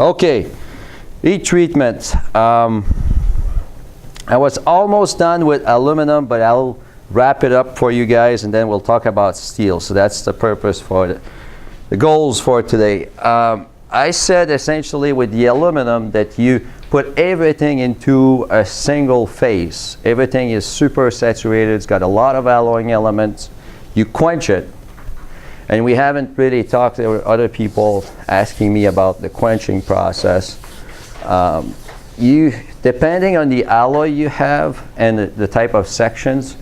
Okay, heat treatment. I was almost done with aluminum, but I'll wrap it up for you guys, and then we'll talk about steel. So that's the purpose for the goals for today. I said essentially with the aluminum that you put everything into a single phase. Everything is super saturated. It's got a lot of alloying elements. You quench it. And we haven't really talked. There were other people asking me about the quenching process. Depending on the alloy you have and the type of sections,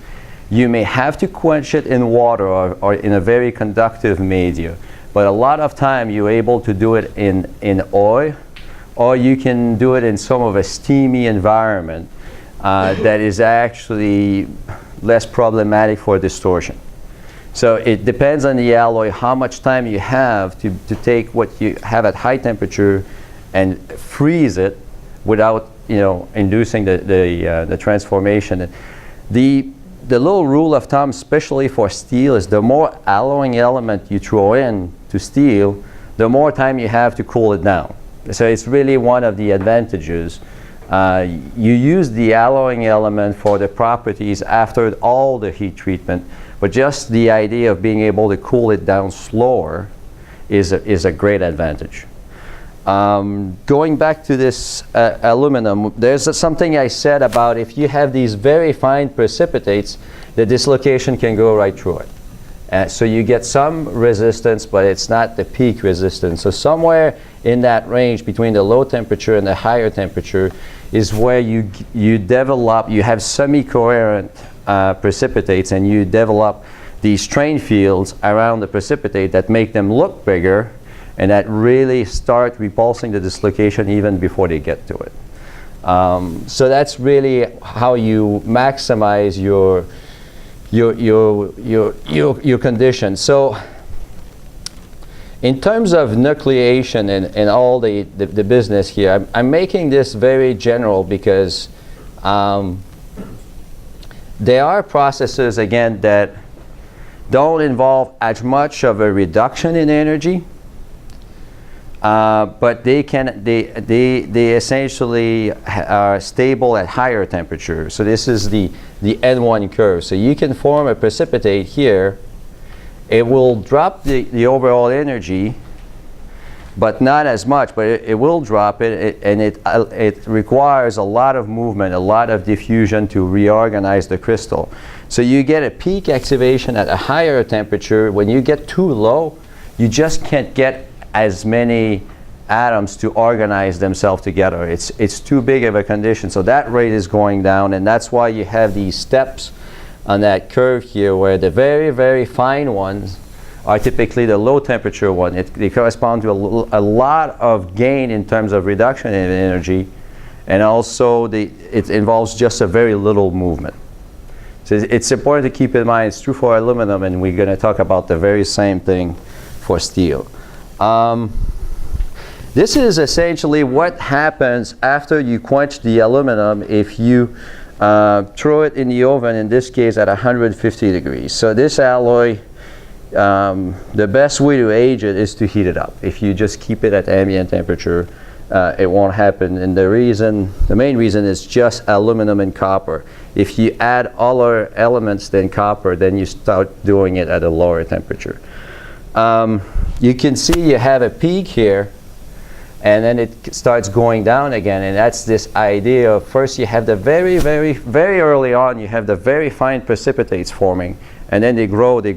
you may have to quench it in water or in a very conductive media. But a lot of time you're able to do it in oil, or you can do it in some of a steamy environment that is actually less problematic for distortion. So it depends on the alloy, how much time you have to take what you have at high temperature and freeze it without inducing the transformation. The little rule of thumb, especially for steel, is the more alloying element you throw in to steel, the more time you have to cool it down. So it's really one of the advantages. You use the alloying element for the properties after all the heat treatment, but just the idea of being able to cool it down slower is a great advantage. Going back to this aluminum, there's something I said about if you have these very fine precipitates, the dislocation can go right through it. So you get some resistance, but it's not the peak resistance. So somewhere in that range between the low temperature and the higher temperature is where you have semi-coherent precipitates, and you develop these strain fields around the precipitate that make them look bigger and that really start repulsing the dislocation even before they get to it. So that's really how you maximize your condition. So in terms of nucleation and all the business here, I'm making this very general because there are processes, again, that don't involve as much of a reduction in energy, but they essentially are stable at higher temperature. So this is the N1 curve. So you can form a precipitate here. It will drop the overall energy, but not as much, but it will drop it, and it requires a lot of movement, a lot of diffusion to reorganize the crystal. So you get a peak activation at a higher temperature. When you get too low, you just can't get as many atoms to organize themselves together. It's too big of a condition. So that rate is going down, and that's why you have these steps on that curve here, where the very, very fine ones are typically the low temperature one. They correspond to a lot of gain in terms of reduction in energy, and also it involves just a very little movement. So it's important to keep in mind. It's true for aluminum, and we're going to talk about the very same thing for steel. This is essentially what happens after you quench the aluminum if you throw it in the oven, in this case at 150 degrees. So this alloy, the best way to age it is to heat it up. If you just keep it at ambient temperature, it won't happen. And the main reason is just aluminum and copper. If you add other elements than copper, then you start doing it at a lower temperature. You can see you have a peak here, and then it starts going down again, and that's this idea of first you have the very, very, very early on, you have the very fine precipitates forming, and then they grow, they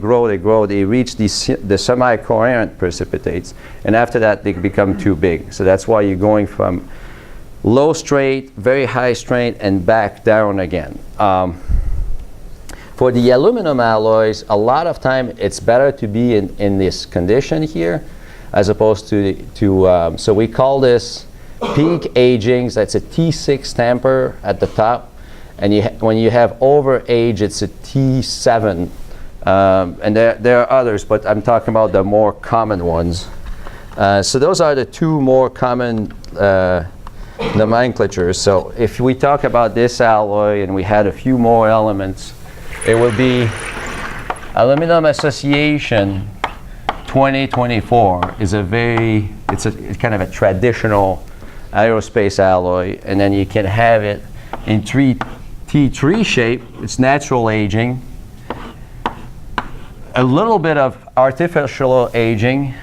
reach the semi-coherent precipitates, and after that they become too big. So that's why you're going from low strain, very high strain, and back down again. For the aluminum alloys, a lot of time it's better to be in this condition here, as opposed to so we call this peak aging. So that's a T6 tamper at the top, and when you have over age, it's a T7, and there are others, but I'm talking about the more common ones. So those are the two more common nomenclatures. So if we talk about this alloy and we had a few more elements, it would be aluminum association 2024 is it's kind of a traditional aerospace alloy, and then you can have it in T3 shape. It's natural aging, a little bit of artificial aging,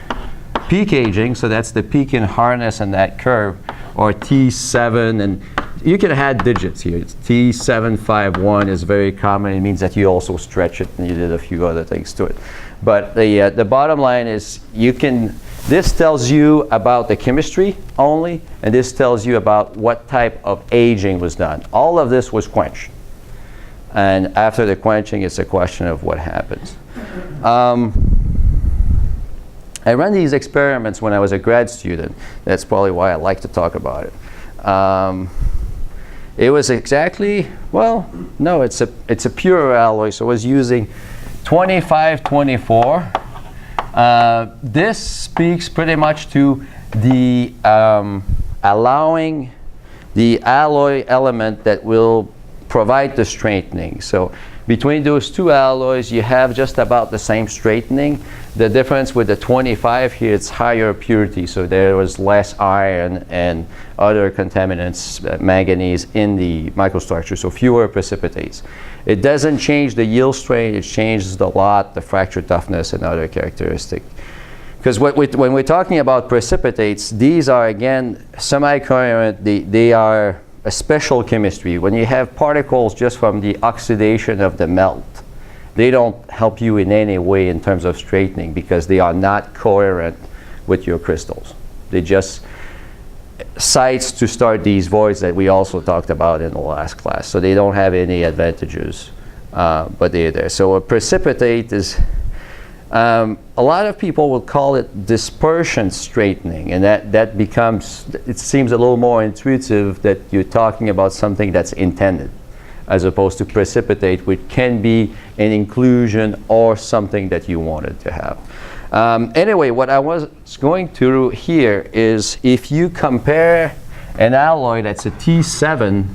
peak aging, so that's the peak in hardness and that curve, or T7, and you can add digits here. It's T751 is very common. It means that you also stretch it, and you did a few other things to it. But the bottom line is this tells you about the chemistry only, and this tells you about what type of aging was done. All of this was quenched. And after the quenching, it's a question of what happens. I ran these experiments when I was a grad student. That's probably why I like to talk about it. It was exactly, well, no, it's a pure alloy, so I was using 2524. This speaks pretty much to the allowing the alloy element that will provide the straightening. So between those two alloys, you have just about the same straightening. The difference with the 25 here, it's higher purity, so there was less iron and other contaminants, manganese, in the microstructure, so fewer precipitates. It doesn't change the yield strength, it changes the lot, the fracture toughness, and other characteristics. Because when we're talking about precipitates, these are, again, semi-coherent. They are a special chemistry. When you have particles just from the oxidation of the melt, they don't help you in any way in terms of straightening because they are not coherent with your crystals. They just sites to start these voids that we also talked about in the last class. So they don't have any advantages, but they're there. So a precipitate is, a lot of people will call it dispersion straightening, and that becomes, it seems a little more intuitive that you're talking about something that's intended, as opposed to precipitate, which can be an inclusion or something that you wanted to have. Anyway, what I was going through here is if you compare an alloy that's a T7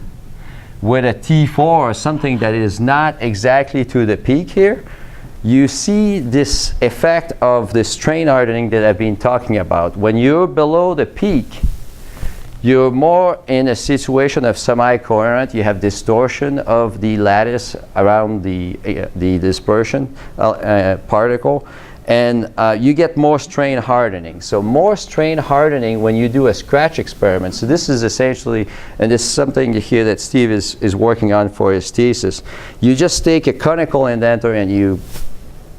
with a T4 or something that is not exactly to the peak here, you see this effect of the strain hardening that I've been talking about. When you're below the peak, you're more in a situation of semi-coherent. You have distortion of the lattice around the dispersion particle, and you get more strain hardening. So more strain hardening when you do a scratch experiment. So this is essentially, and this is something here that Steve is working on for his thesis. You just take a conical indenter and you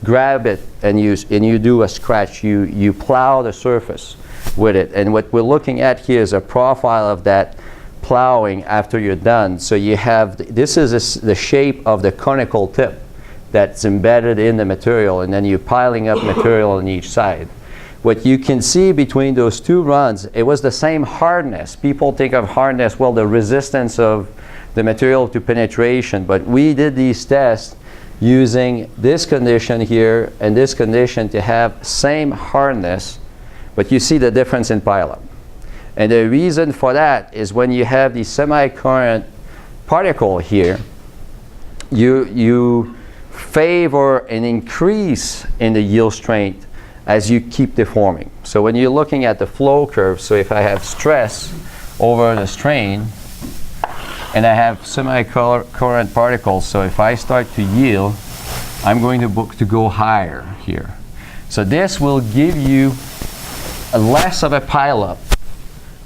grab it and you do a scratch. You plow the surface with it, and what we're looking at here is a profile of that plowing after you're done. So you have, this is the shape of the conical tip that's embedded in the material, and then you're piling up material on each side. What you can see between those two runs, it was the same hardness. People think of hardness, well, the resistance of the material to penetration, but we did these tests using this condition here and this condition to have same hardness, but you see the difference in pileup. And the reason for that is when you have the semi-current particle here, you favor an increase in the yield strength as you keep deforming. So when you're looking at the flow curve, so if I have stress over the strain, and I have semi-current particles, so if I start to yield, I'm going to go higher here. So this will give you less of a pileup.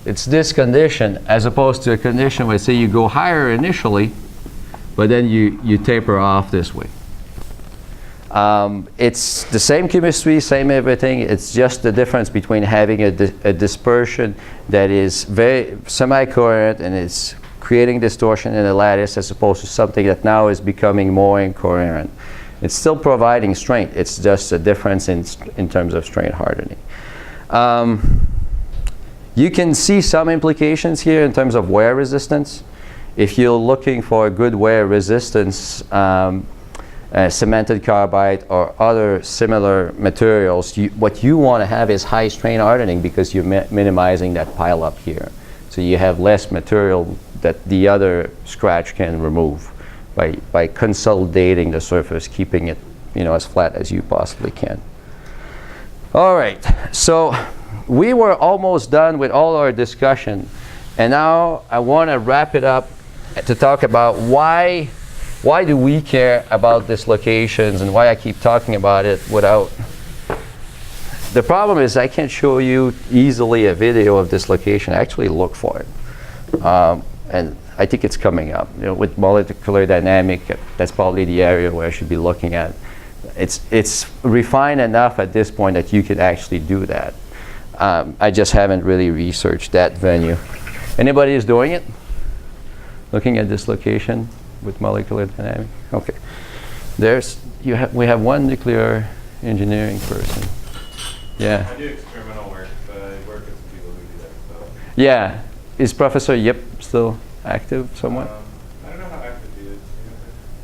It's this condition as opposed to a condition where, say, you go higher initially, but then you taper off this way. It's the same chemistry, same everything. It's just the difference between having a dispersion that is very semi-coherent and it's creating distortion in the lattice as opposed to something that now is becoming more incoherent. It's still providing strength. It's just a difference in terms of strain hardening. You can see some implications here in terms of wear resistance. If you're looking for a good wear resistance, cemented carbide or other similar materials, what you want to have is high strain hardening because you're minimizing that pile up here. So you have less material that the other scratch can remove by consolidating the surface, keeping it as flat as you possibly can. All right, so we were almost done with all our discussion, and now I want to wrap it up to talk about why do we care about dislocations and why I keep talking about it without. The problem is I can't show you easily a video of dislocation. Actually look for it. And I think it's coming up. You know, with molecular dynamic, that's probably the area where I should be looking at. It's refined enough at this point that you could actually do that. I just haven't really researched that venue. Anybody is doing it? Looking at dislocation with molecular dynamics? Okay. We have one nuclear engineering person. Yeah. I do experimental work, but I work with some people who do that. So. Yeah. Is Professor Yip still active somewhat? I don't know how active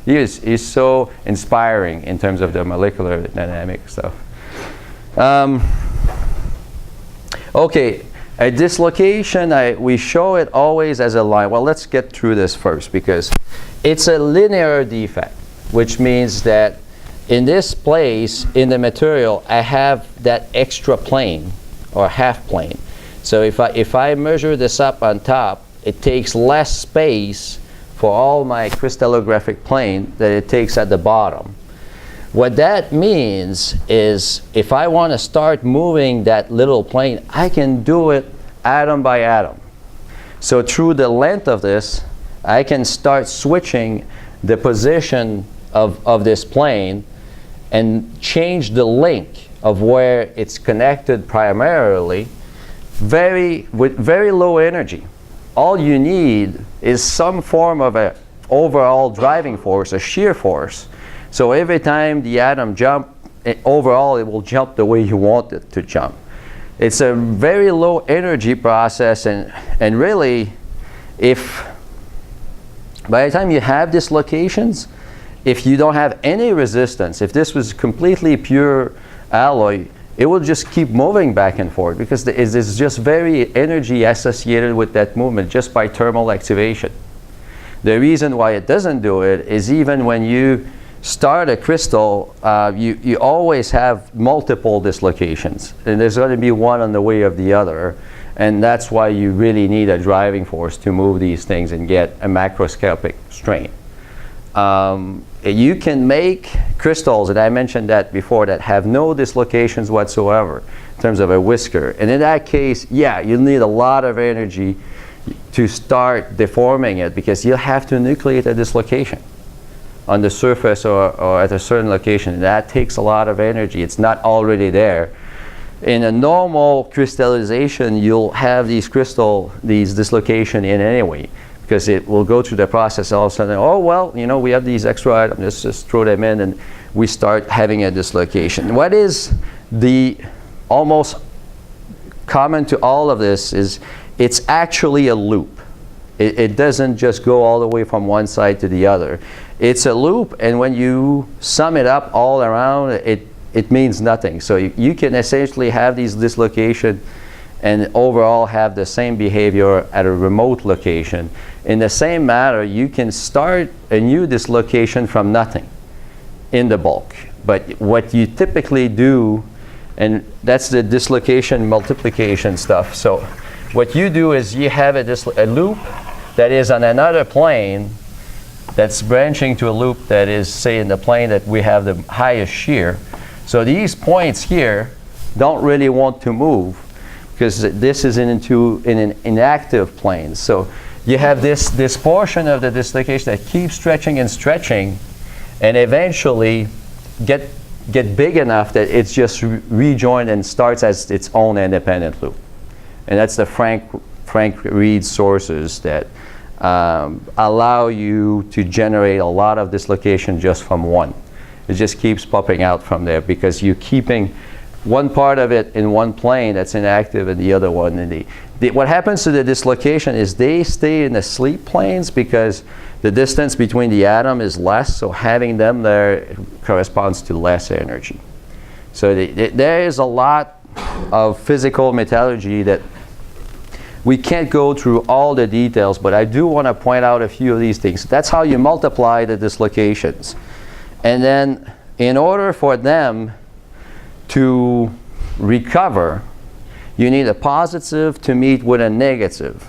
he is. He's so inspiring in terms of the molecular dynamic stuff. Okay, a dislocation, we show it always as a line. Well, let's get through this first because it's a linear defect, which means that in this place in the material, I have that extra plane or half plane. So if I measure this up on top, it takes less space for all my crystallographic plane than it takes at the bottom. What that means is if I want to start moving that little plane, I can do it atom by atom. So through the length of this, I can start switching the position of this plane and change the link of where it's connected primarily with very low energy. All you need is some form of an overall driving force, a shear force. So every time the atom jumps, overall it will jump the way you want it to jump. It's a very low energy process, and really, if by the time you have dislocations, if you don't have any resistance, if this was completely pure alloy, it will just keep moving back and forth because it's just very energy associated with that movement just by thermal activation. The reason why it doesn't do it is even when you start a crystal, you always have multiple dislocations, and there's going to be one on the way of the other, and that's why you really need a driving force to move these things and get a macroscopic strain. You can make crystals, and I mentioned that before, that have no dislocations whatsoever in terms of a whisker. And in that case, yeah, you need a lot of energy to start deforming it because you'll have to nucleate a dislocation on the surface or at a certain location. That takes a lot of energy. It's not already there. In a normal crystallization, you'll have these dislocation in anyway, because it will go through the process all of a sudden, oh, well, you know, we have these extra items, let's just throw them in, and we start having a dislocation. What is the almost common to all of this is it's actually a loop. It doesn't just go all the way from one side to the other. It's a loop, and when you sum it up all around, it means nothing. So you can essentially have these dislocations and overall have the same behavior at a remote location. In the same manner, you can start a new dislocation from nothing in the bulk. But what you typically do, and that's the dislocation multiplication stuff. So what you do is you have a loop that is on another plane that's branching to a loop that is, say, in the plane that we have the highest shear. So these points here don't really want to move because this is in an inactive plane. So you have this portion of the dislocation that keeps stretching and stretching, and eventually get big enough that it's just rejoined and starts as its own independent loop. And that's the Frank Reed sources that allow you to generate a lot of dislocation just from one. It just keeps popping out from there because you're keeping one part of it in one plane that's inactive and the other one in what happens to the dislocation is they stay in the sleep planes because the distance between the atom is less, so having them there corresponds to less energy. So there is a lot of physical metallurgy that we can't go through all the details, but I do want to point out a few of these things. That's how you multiply the dislocations. And then in order for them to recover, you need a positive to meet with a negative.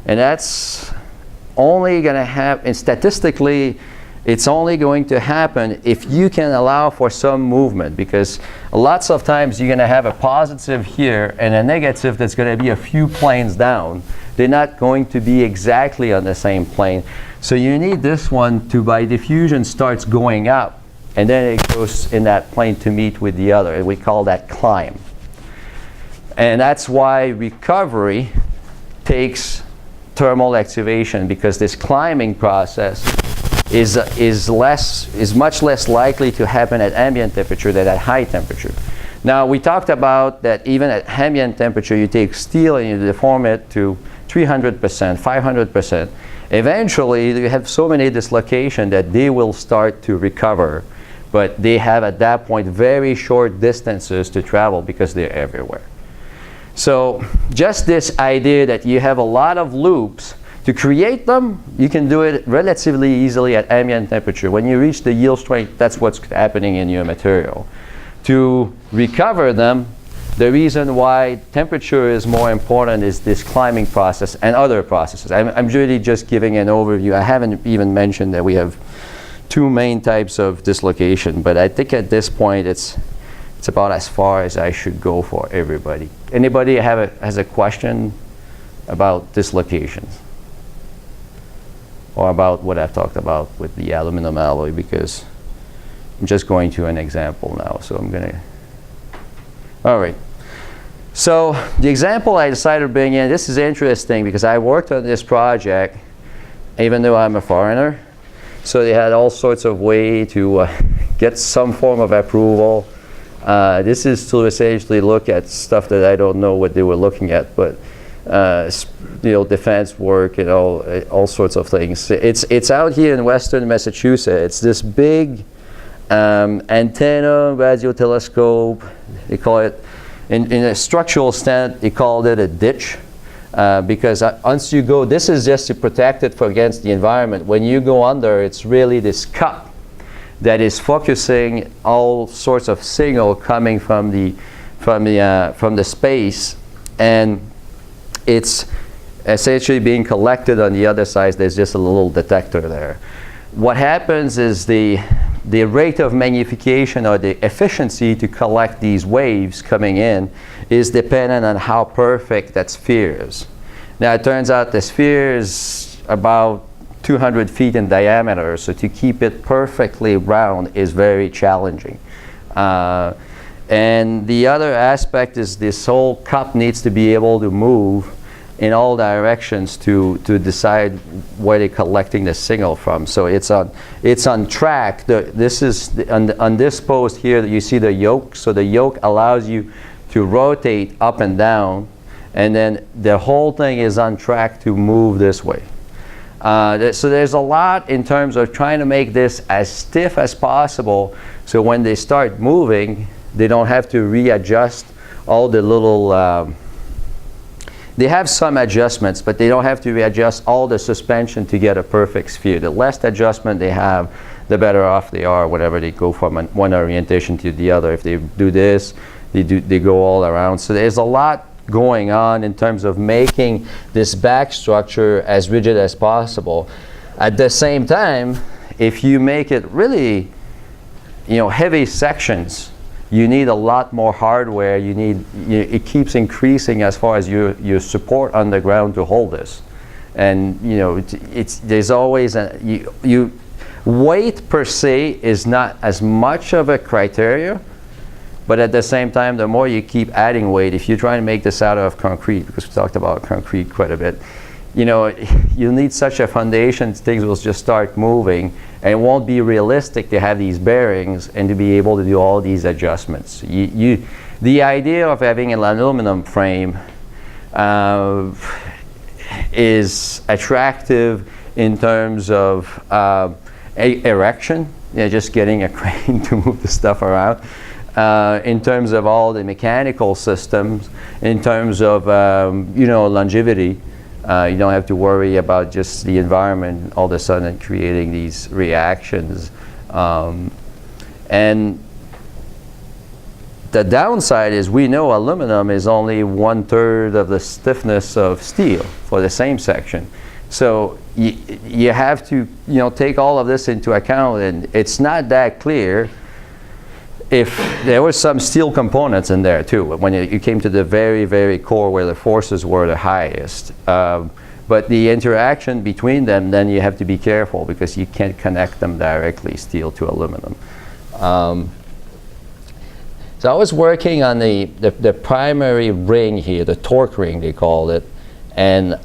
And that's only going to happen, and statistically, it's only going to happen if you can allow for some movement, because lots of times you're going to have a positive here and a negative that's going to be a few planes down. They're not going to be exactly on the same plane. So you need this one to, by diffusion, starts going up, and then it goes in that plane to meet with the other. And we call that climb. And that's why recovery takes thermal activation, because this climbing process is much less likely to happen at ambient temperature than at high temperature. Now, we talked about that even at ambient temperature, you take steel and you deform it to 300%, 500%. Eventually, you have so many dislocation that they will start to recover, but they have at that point very short distances to travel because they're everywhere. So just this idea that you have a lot of loops, to create them, you can do it relatively easily at ambient temperature. When you reach the yield strength, that's what's happening in your material. To recover them, the reason why temperature is more important is this climbing process and other processes. I'm really just giving an overview. I haven't even mentioned that we have two main types of dislocation, but I think at this point it's about as far as I should go for everybody. Anybody has a question about dislocations? Or about what I've talked about with the aluminum alloy, because I'm just going to an example now. So I'm going to, all right. So the example I decided to bring in, this is interesting because I worked on this project even though I'm a foreigner. So they had all sorts of way to get some form of approval. This is to essentially look at stuff that I don't know what they were looking at, but defense work and all sorts of things. It's out here in Western Massachusetts. It's this big antenna radio telescope. They call it, in a structural sense, they called it a ditch. Because once you go, this is just to protect it against the environment. When you go under, it's really this cup that is focusing all sorts of signal coming from the space, and it's essentially being collected on the other side. There's just a little detector there. What happens is the rate of magnification or the efficiency to collect these waves coming in is dependent on how perfect that sphere is. Now it turns out the sphere is about 200 feet in diameter, so to keep it perfectly round is very challenging. And the other aspect is this whole cup needs to be able to move in all directions to decide where they're collecting the signal from. So it's on track. This is on this post here that you see the yoke. So the yoke allows you to rotate up and down, and then the whole thing is on track to move this way. So there's a lot in terms of trying to make this as stiff as possible, so when they start moving, they don't have to readjust all the little they have some adjustments, but they don't have to readjust all the suspension to get a perfect sphere. The less adjustment they have, the better off they are whenever they go from one orientation to the other. If they do this, they go all around. So there's a lot going on in terms of making this back structure as rigid as possible. At the same time, if you make it really, heavy sections, you need a lot more hardware. It keeps increasing as far as your support on the ground to hold this. And there's always weight per se is not as much of a criteria, but at the same time, the more you keep adding weight, if you're trying to make this out of concrete, because we talked about concrete quite a bit, you need such a foundation, things will just start moving, and it won't be realistic to have these bearings and to be able to do all these adjustments. The idea of having an aluminum frame is attractive in terms of erection, just getting a crane to move the stuff around. In terms of all the mechanical systems, in terms of longevity, you don't have to worry about just the environment all of a sudden creating these reactions. And the downside is we know aluminum is only 1/3 of the stiffness of steel for the same section. So you have to take all of this into account, and it's not that clear if there were some steel components in there too when you came to the very, very core where the forces were the highest. But the interaction between them, then you have to be careful because you can't connect them directly, steel to aluminum. So I was working on the primary ring here, the torque ring they called it, and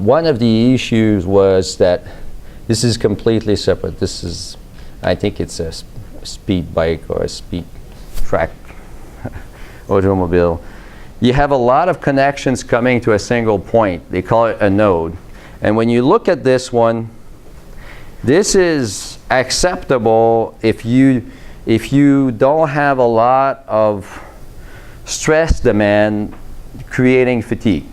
one of the issues was that this is completely separate. This is, I think it's a speed bike or a speed track automobile. You have a lot of connections coming to a single point. They call it a node. And when you look at this one, this is acceptable if you don't have a lot of stress demand creating fatigue.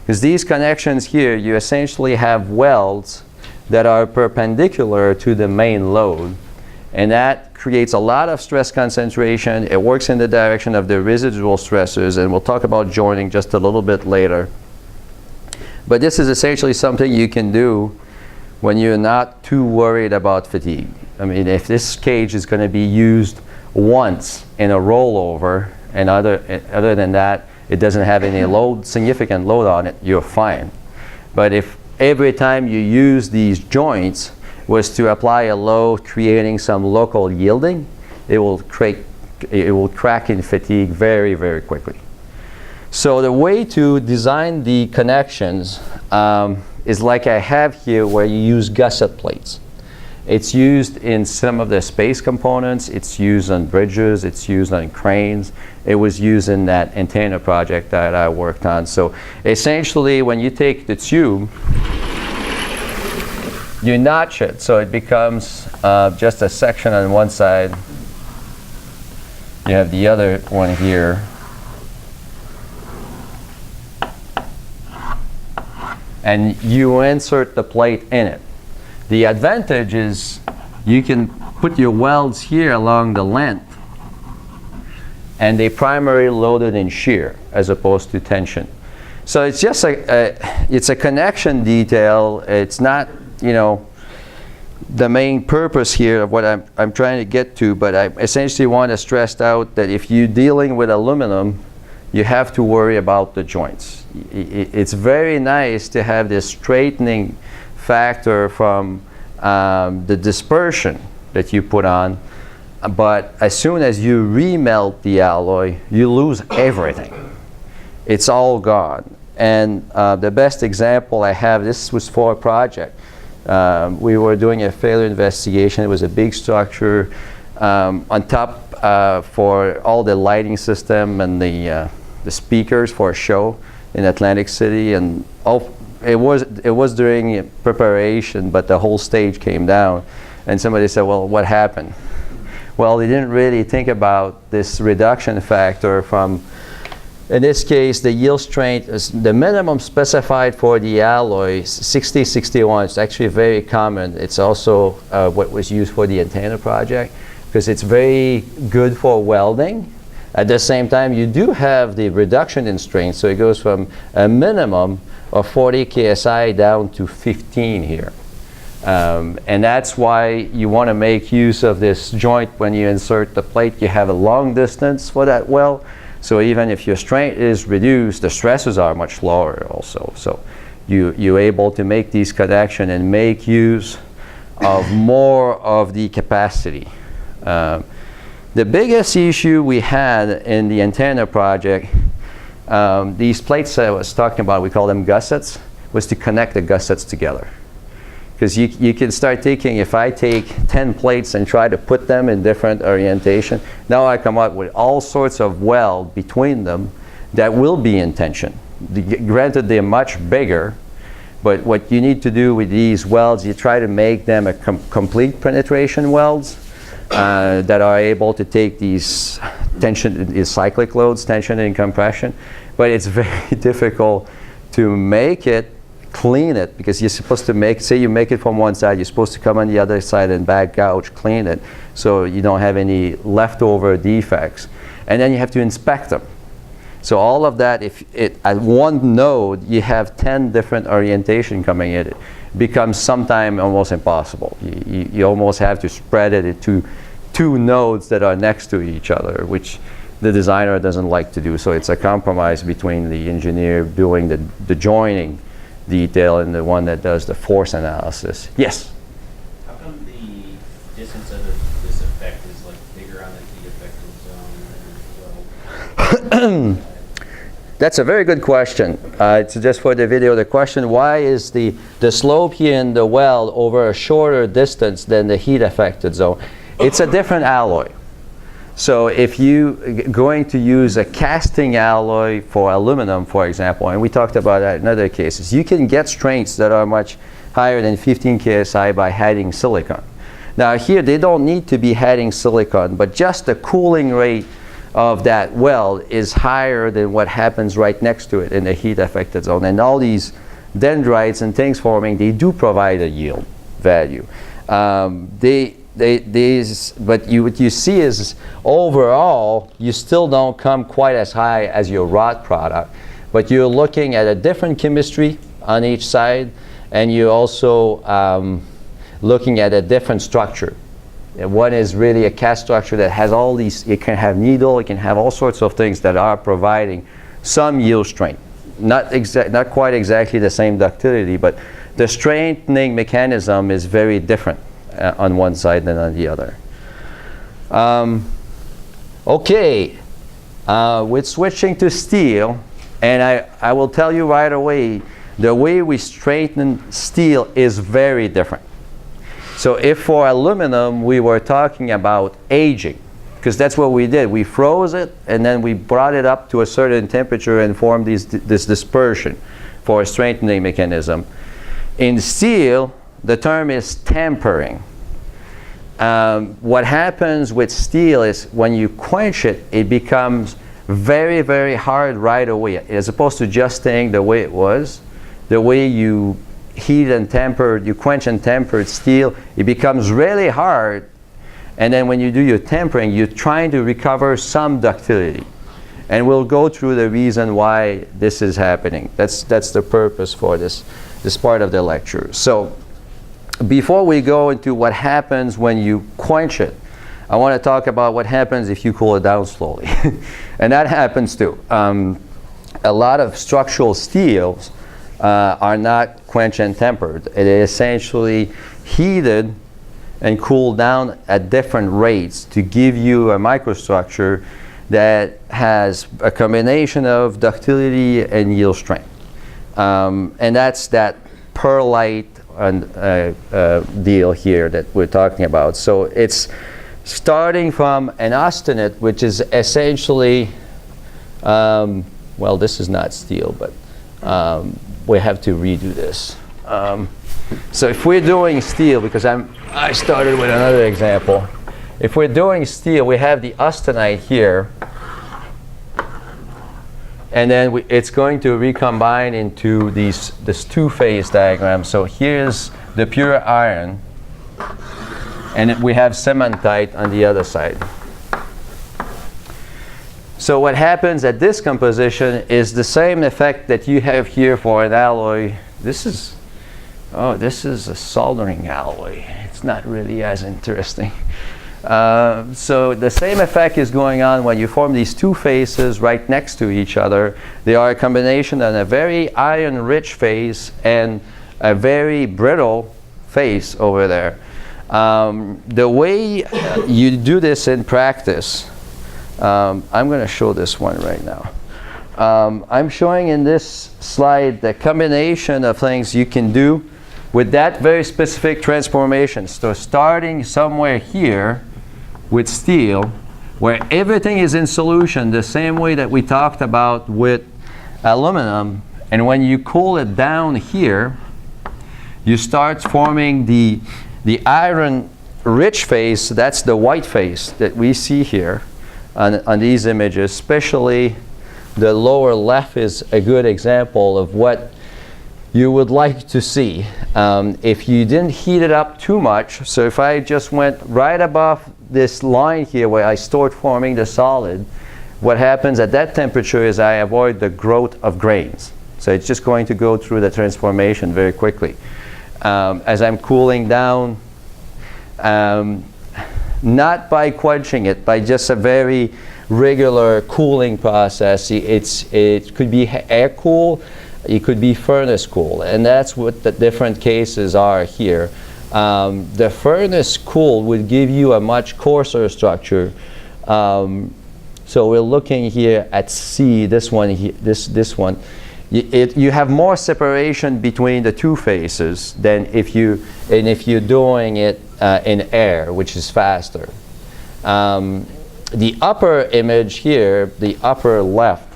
Because these connections here, you essentially have welds that are perpendicular to the main load, and that creates a lot of stress concentration. It works in the direction of the residual stressors, and we'll talk about joining just a little bit later. But this is essentially something you can do when you're not too worried about fatigue. I mean, if this cage is going to be used once in a rollover, and other than that, it doesn't have any significant load on it, you're fine. But if every time you use these joints was to apply a load creating some local yielding, it will crack in fatigue very, very quickly. So the way to design the connections is like I have here, where you use gusset plates. It's used in some of the space components. It's used on bridges. It's used on cranes. It was used in that antenna project that I worked on. So essentially, when you take the tube, you notch it so it becomes just a section on one side. You have the other one here. And you insert the plate in it. The advantage is you can put your welds here along the length, and they primarily loaded in shear as opposed to tension. So it's just it's a connection detail. It's not, the main purpose here of what I'm trying to get to, but I essentially want to stress out that if you're dealing with aluminum, you have to worry about the joints. It's very nice to have this straightening factor from the dispersion that you put on, but as soon as you remelt the alloy, you lose everything. It's all gone. And the best example I have, this was for a project. We were doing a failure investigation. It was a big structure on top for all the lighting system and the speakers for a show in Atlantic City, and it was during preparation, but the whole stage came down, and somebody said, well, what happened? Well, they didn't really think about this reduction factor from, in this case, the yield strength is the minimum specified for the alloy, 60-61. It's actually very common. It's also what was used for the antenna project, because it's very good for welding. At the same time, you do have the reduction in strength, so it goes from a minimum of 40 KSI down to 15 here. And that's why you want to make use of this joint when you insert the plate. You have a long distance for that weld, so even if your strength is reduced, the stresses are much lower also. So you're able to make these connections and make use of more of the capacity. The biggest issue we had in the antenna project, these plates I was talking about, we call them gussets, was to connect the gussets together. Because you can start thinking, if I take 10 plates and try to put them in different orientation, now I come up with all sorts of weld between them that will be in tension. Granted, they're much bigger, but what you need to do with these welds, you try to make them a complete penetration welds. That are able to take these cyclic loads, tension and compression, but it's very difficult to make it, clean it, because you're supposed to say you make it from one side, you're supposed to come on the other side and back gouge, clean it, so you don't have any leftover defects. and then you have to inspect them. So all of that, at one node you have 10 different orientation coming in, it becomes sometimes almost impossible. You almost have to spread it into 2 nodes that are next to each other, which the designer doesn't like to do. So it's a compromise between the engineer doing the joining detail and the one that does the force analysis. Yes? How come the distance of this effect is like bigger on the heat affected zone than well? That's a very good question. It's just for the video. The question, why is the slope here in the weld over a shorter distance than the heat affected zone? It's a different alloy. So if you're going to use a casting alloy for aluminum, for example, and we talked about that in other cases, you can get strengths that are much higher than 15 KSI by adding silicon. Now here they don't need to be adding silicon, but just the cooling rate of that weld is higher than what happens right next to it in the heat affected zone. And all these dendrites and things forming, they do provide a yield value. But what you see is overall you still don't come quite as high as your rod product, but you're looking at a different chemistry on each side, and you're also looking at a different structure. One is really a cast structure that has all these, it can have needle, it can have all sorts of things that are providing some yield strength. Not quite exactly the same ductility, but the strengthening mechanism is very different on one side than on the other. Okay, with switching to steel, and I will tell you right away, the way we straighten steel is very different. So if for aluminum we were talking about aging, because that's what we did. We froze it and then we brought it up to a certain temperature and formed this dispersion for a strengthening mechanism. In steel, the term is tempering. What happens with steel is when you quench it, it becomes very, very hard right away, as opposed to just staying the way it was. The way you heat and tempered, you quench and tempered steel, it becomes really hard, and then when you do your tempering, you're trying to recover some ductility. And we'll go through the reason why this is happening. That's the purpose for this part of the lecture. So before we go into what happens when you quench it, I want to talk about what happens if you cool it down slowly. And that happens too. A lot of structural steels are not quenched and tempered. It is essentially heated and cooled down at different rates to give you a microstructure that has a combination of ductility and yield strength. And that's that perlite deal here that we're talking about. So it's starting from an austenite, which is essentially, well, this is not steel, but we have to redo this. So if we're doing steel, because I started with another example. If we're doing steel, we have the austenite here, and then it's going to recombine into this two-phase diagram. So here's the pure iron, and we have cementite on the other side. So what happens at this composition is the same effect that you have here for an alloy. This is a soldering alloy. It's not really as interesting. So the same effect is going on when you form these two faces right next to each other. They are a combination of a very iron-rich face and a very brittle face over there. The way you do this in practice, I'm going to show this one right now. I'm showing in this slide the combination of things you can do with that very specific transformation. So starting somewhere here with steel, where everything is in solution the same way that we talked about with aluminum, and when you cool it down here, you start forming the iron-rich phase. That's the white phase that we see here on these images. Especially the lower left is a good example of what you would like to see if you didn't heat it up too much. So if I just went right above this line here where I start forming the solid, what happens at that temperature is I avoid the growth of grains. So it's just going to go through the transformation very quickly. As I'm cooling down, not by quenching it, by just a very regular cooling process. It could be air cool, it could be furnace cool, and that's what the different cases are here. The furnace cool would give you a much coarser structure. So we're looking here at C, this one, this one. You have more separation between the two phases than if you're doing it in air, which is faster. The upper image here, the upper left,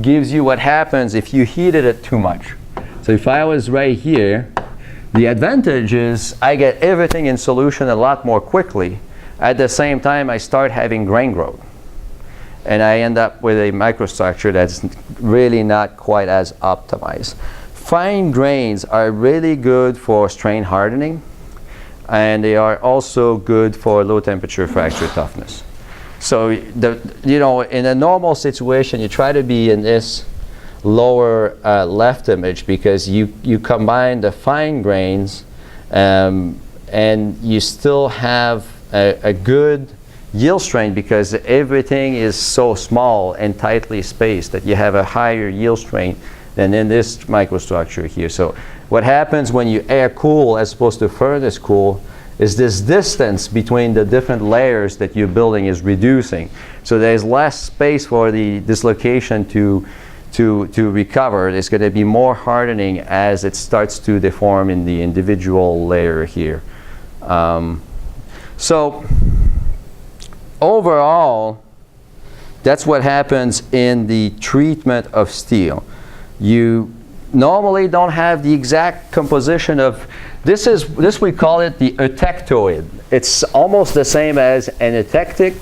gives you what happens if you heated it too much. So if I was right here, the advantage is I get everything in solution a lot more quickly. At the same time, I start having grain growth. And I end up with a microstructure that's really not quite as optimized. Fine grains are really good for strain hardening, and they are also good for low temperature fracture toughness. So in a normal situation, you try to be in this lower left image because you combine the fine grains and you still have a good yield strength because everything is so small and tightly spaced that you have a higher yield strength than in this microstructure here. So what happens when you air cool as opposed to furnace cool is this distance between the different layers that you're building is reducing. So there's less space for the dislocation to recover. There's going to be more hardening as it starts to deform in the individual layer here. So overall, that's what happens in the treatment of steel. You normally don't have the exact composition of this we call it the eutectoid. It's almost the same as an eutectic,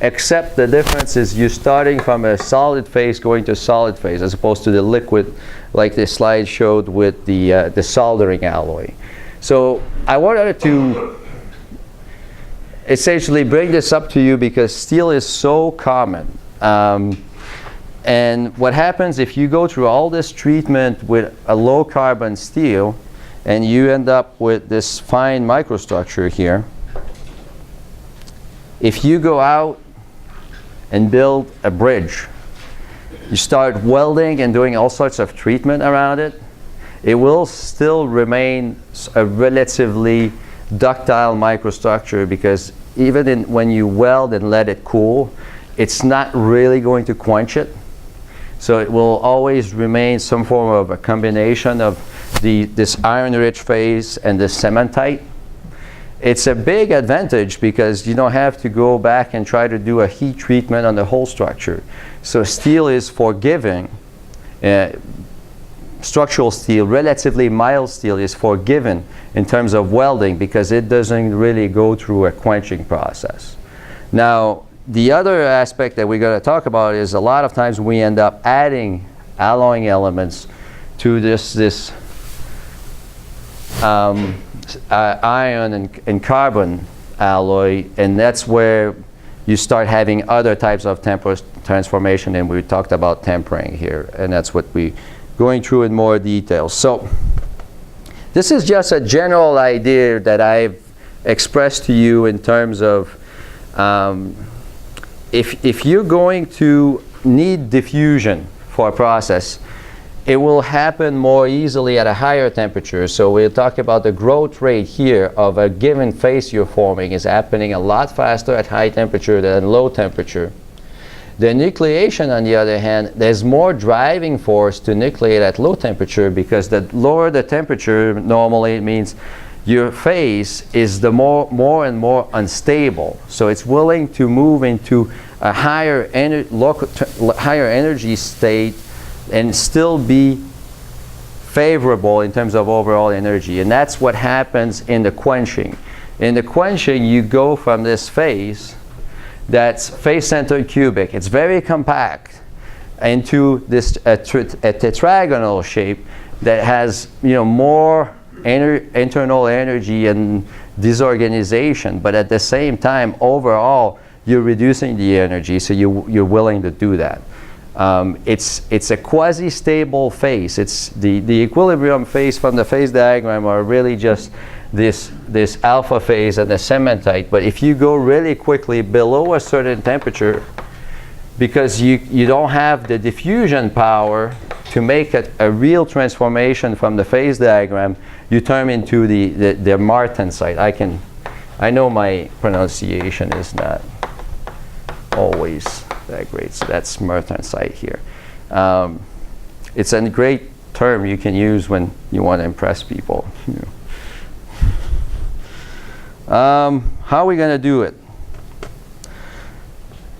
except the difference is you're starting from a solid phase going to solid phase as opposed to the liquid like the slide showed with the soldering alloy. So I wanted to essentially bring this up to you because steel is so common. And what happens if you go through all this treatment with a low carbon steel and you end up with this fine microstructure here, if you go out and build a bridge, you start welding and doing all sorts of treatment around it, it will still remain a relatively ductile microstructure because even when you weld and let it cool, it's not really going to quench it. So it will always remain some form of a combination of this iron-rich phase and this cementite. It's a big advantage because you don't have to go back and try to do a heat treatment on the whole structure. So steel is forgiving. Structural steel, relatively mild steel, is forgiven in terms of welding because it doesn't really go through a quenching process. Now, the other aspect that we're going to talk about is a lot of times we end up adding alloying elements to this iron and carbon alloy, and that's where you start having other types of transformation, and we talked about tempering here, and that's what we're going through in more detail. So this is just a general idea that I've expressed to you in terms of if you're going to need diffusion for a process, it will happen more easily at a higher temperature. So we'll talk about the growth rate here of a given phase you're forming is happening a lot faster at high temperature than low temperature. The nucleation, on the other hand, there's more driving force to nucleate at low temperature because the lower the temperature normally means your phase is the more and more unstable. So it's willing to move into a higher energy state and still be favorable in terms of overall energy. And that's what happens in the quenching. In the quenching, you go from this phase that's face-centered cubic. It's very compact into this a tetragonal shape that has more internal energy and disorganization, but at the same time overall you're reducing the energy, so you're willing to do that. It's a quasi-stable phase. It's the equilibrium phase from the phase diagram are really just this alpha phase and the cementite. But if you go really quickly below a certain temperature, because you don't have the diffusion power to make a real transformation from the phase diagram, you turn into the martensite. I know my pronunciation is not always that great, so that's martensite here. It's a great term you can use when you want to impress people. How are we going to do it?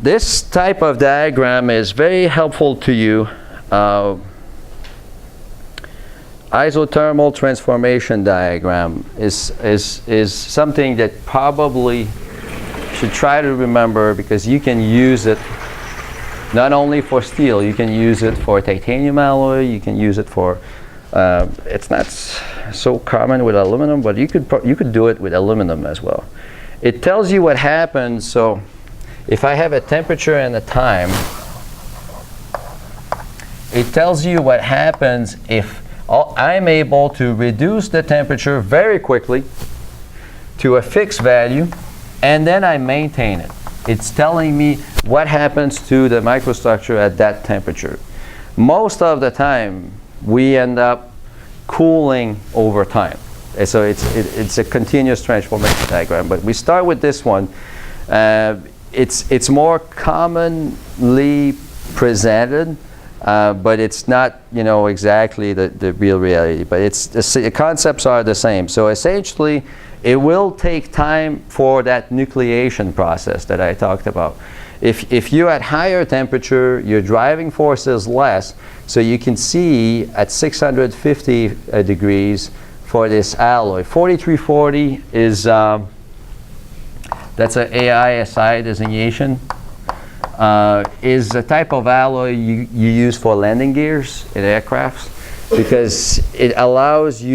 This type of diagram is very helpful to you. Isothermal transformation diagram is something that probably should try to remember, because you can use it not only for steel, you can use it for titanium alloy, you can use it for, it's not so common with aluminum, but you could do it with aluminum as well. It tells you what happens. So if I have a temperature and a time, it tells you what happens if I'm able to reduce the temperature very quickly to a fixed value, and then I maintain it. It's telling me what happens to the microstructure at that temperature. Most of the time, we end up cooling over time. And so it's a continuous transformation diagram. But we start with this one. It's more commonly presented, but it's not, exactly the real reality. But the concepts are the same. So essentially, it will take time for that nucleation process that I talked about. If you're at higher temperature, your driving force is less. So you can see at 650 degrees for this alloy. 4340 is that's an AISI designation. Is a type of alloy you use for landing gears in aircrafts, because it allows you